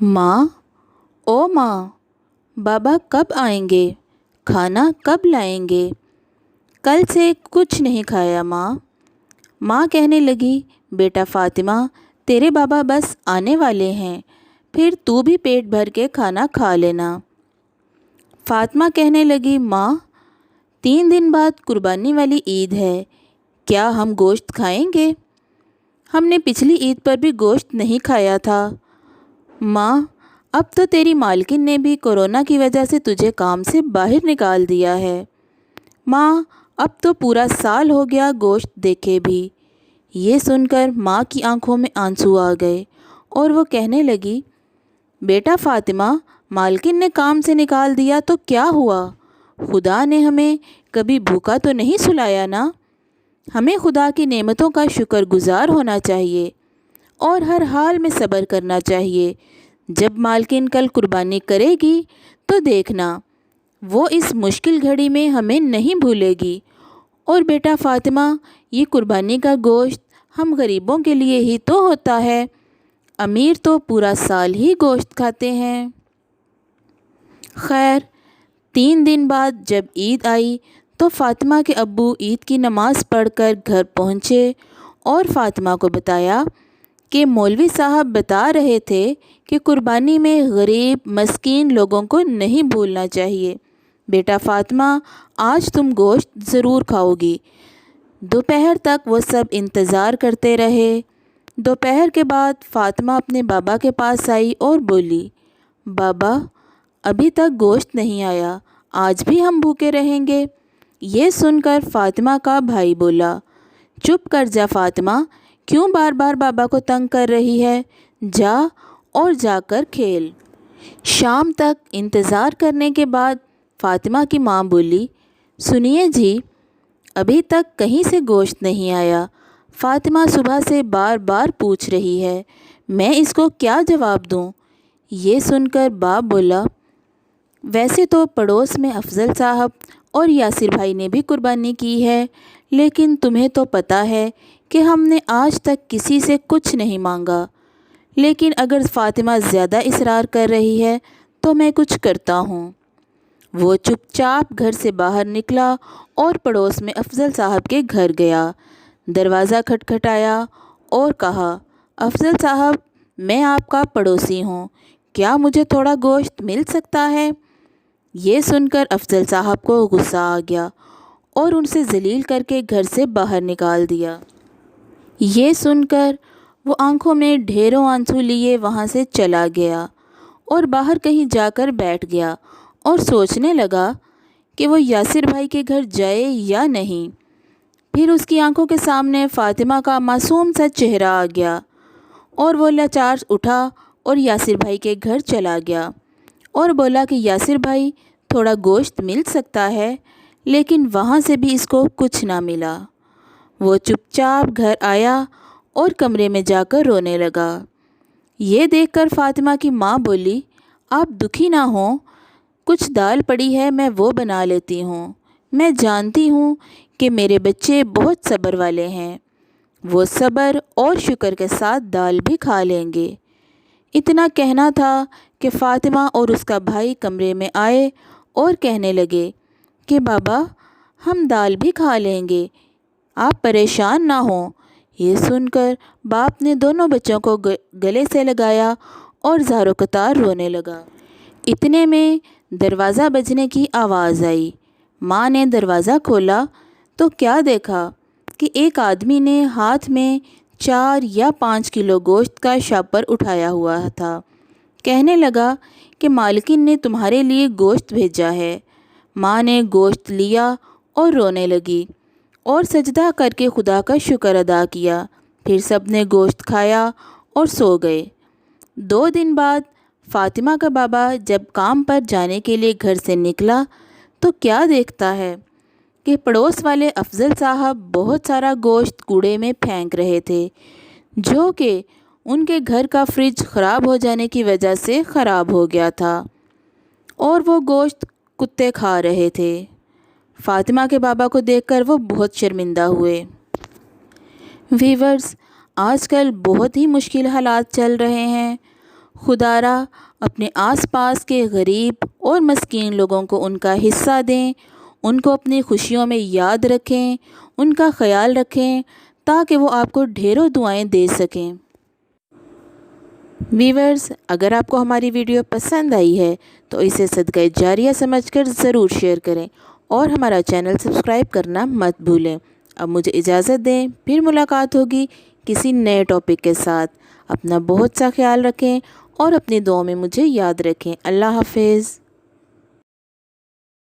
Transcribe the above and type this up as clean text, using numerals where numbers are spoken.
ماں، او ماں، بابا کب آئیں گے؟ کھانا کب لائیں گے؟ کل سے کچھ نہیں کھایا ماں۔ ماں کہنے لگی، بیٹا فاطمہ، تیرے بابا بس آنے والے ہیں، پھر تو بھی پیٹ بھر کے کھانا کھا لینا۔ فاطمہ کہنے لگی، ماں، 3 دن بعد قربانی والی عید ہے، کیا ہم گوشت کھائیں گے؟ ہم نے پچھلی عید پر بھی گوشت نہیں کھایا تھا۔ ماں، اب تو تیری مالکن نے بھی کورونا کی وجہ سے تجھے کام سے باہر نکال دیا ہے۔ ماں، اب تو پورا سال ہو گیا گوشت دیکھے بھی۔ یہ سن کر ماں کی آنکھوں میں آنسو آ گئے اور وہ کہنے لگی، بیٹا فاطمہ، مالکن نے کام سے نکال دیا تو کیا ہوا؟ خدا نے ہمیں کبھی بھوکا تو نہیں سلایا نا؟ ہمیں خدا کی نعمتوں کا شکر گزار ہونا چاہیے اور ہر حال میں صبر کرنا چاہیے۔ جب مالکن کل قربانی کرے گی تو دیکھنا، وہ اس مشکل گھڑی میں ہمیں نہیں بھولے گی۔ اور بیٹا فاطمہ، یہ قربانی کا گوشت ہم غریبوں کے لیے ہی تو ہوتا ہے، امیر تو پورا سال ہی گوشت کھاتے ہیں۔ خیر، 3 دن بعد جب عید آئی تو فاطمہ کے ابو عید کی نماز پڑھ کر گھر پہنچے اور فاطمہ کو بتایا کہ مولوی صاحب بتا رہے تھے کہ قربانی میں غریب مسکین لوگوں کو نہیں بھولنا چاہیے۔ بیٹا فاطمہ، آج تم گوشت ضرور کھاؤ گی۔ دوپہر تک وہ سب انتظار کرتے رہے۔ دوپہر کے بعد فاطمہ اپنے بابا کے پاس آئی اور بولی، بابا، ابھی تک گوشت نہیں آیا، آج بھی ہم بھوکے رہیں گے؟ یہ سن کر فاطمہ کا بھائی بولا، چپ کر جا فاطمہ، کیوں بار بار بابا کو تنگ کر رہی ہے؟ جا اور جا کر کھیل۔ شام تک انتظار کرنے کے بعد فاطمہ کی ماں بولی، سنیے جی، ابھی تک کہیں سے گوشت نہیں آیا۔ فاطمہ صبح سے بار بار پوچھ رہی ہے، میں اس کو کیا جواب دوں؟ یہ سن کر باپ بولا، ویسے تو پڑوس میں افضل صاحب اور یاسر بھائی نے بھی قربانی کی ہے، لیکن تمہیں تو پتہ ہے کہ ہم نے آج تک کسی سے کچھ نہیں مانگا، لیکن اگر فاطمہ زیادہ اصرار کر رہی ہے تو میں کچھ کرتا ہوں۔ وہ چپ چاپ گھر سے باہر نکلا اور پڑوس میں افضل صاحب کے گھر گیا۔ دروازہ کھٹکھٹایا اور کہا، افضل صاحب، میں آپ کا پڑوسی ہوں، کیا مجھے تھوڑا گوشت مل سکتا ہے؟ یہ سن کر افضل صاحب کو غصہ آ گیا اور ان سے ذلیل کر کے گھر سے باہر نکال دیا۔ یہ سن کر وہ آنکھوں میں ڈھیروں آنسو لیے وہاں سے چلا گیا اور باہر کہیں جا کر بیٹھ گیا اور سوچنے لگا کہ وہ یاسر بھائی کے گھر جائے یا نہیں۔ پھر اس کی آنکھوں کے سامنے فاطمہ کا معصوم سا چہرہ آ گیا اور وہ لاچار اٹھا اور یاسر بھائی کے گھر چلا گیا اور بولا کہ یاسر بھائی، تھوڑا گوشت مل سکتا ہے، لیکن وہاں سے بھی اس کو کچھ نہ ملا۔ وہ چپ چاپ گھر آیا اور کمرے میں جا کر رونے لگا۔ یہ دیکھ کر فاطمہ کی ماں بولی، آپ دکھی نہ ہوں، کچھ دال پڑی ہے، میں وہ بنا لیتی ہوں، میں جانتی ہوں کہ میرے بچے بہت صبر والے ہیں، وہ صبر اور شکر کے ساتھ دال بھی کھا لیں گے۔ اتنا کہنا تھا کہ فاطمہ اور اس کا بھائی کمرے میں آئے اور کہنے لگے کہ بابا، ہم دال بھی کھا لیں گے، آپ پریشان نہ ہوں۔ یہ سن کر باپ نے دونوں بچوں کو گلے سے لگایا اور زار قطار رونے لگا۔ اتنے میں دروازہ بجنے کی آواز آئی۔ ماں نے دروازہ کھولا تو کیا دیکھا کہ ایک آدمی نے ہاتھ میں 4 یا 5 کلو گوشت کا شاپر اٹھایا ہوا تھا۔ کہنے لگا کہ مالکن نے تمہارے لیے گوشت بھیجا ہے۔ ماں نے گوشت لیا اور رونے لگی اور سجدہ کر کے خدا کا شکر ادا کیا۔ پھر سب نے گوشت کھایا اور سو گئے۔ 2 دن بعد فاطمہ کا بابا جب کام پر جانے کے لیے گھر سے نکلا تو کیا دیکھتا ہے کہ پڑوس والے افضل صاحب بہت سارا گوشت کوڑے میں پھینک رہے تھے، جو کہ ان کے گھر کا فریج خراب ہو جانے کی وجہ سے خراب ہو گیا تھا اور وہ گوشت کتے کھا رہے تھے۔ فاطمہ کے بابا کو دیکھ کر وہ بہت شرمندہ ہوئے۔ ویورز، آج کل بہت ہی مشکل حالات چل رہے ہیں۔ خدارا اپنے آس پاس کے غریب اور مسکین لوگوں کو ان کا حصہ دیں، ان کو اپنی خوشیوں میں یاد رکھیں، ان کا خیال رکھیں تاکہ وہ آپ کو ڈھیروں دعائیں دے سکیں۔ ویورز، اگر آپ کو ہماری ویڈیو پسند آئی ہے تو اسے صدقہ جاریہ سمجھ کر ضرور شیئر کریں اور ہمارا چینل سبسکرائب کرنا مت بھولیں۔ اب مجھے اجازت دیں، پھر ملاقات ہوگی کسی نئے ٹاپک کے ساتھ۔ اپنا بہت سا خیال رکھیں اور اپنی دعاؤں میں مجھے یاد رکھیں۔ اللہ حافظ۔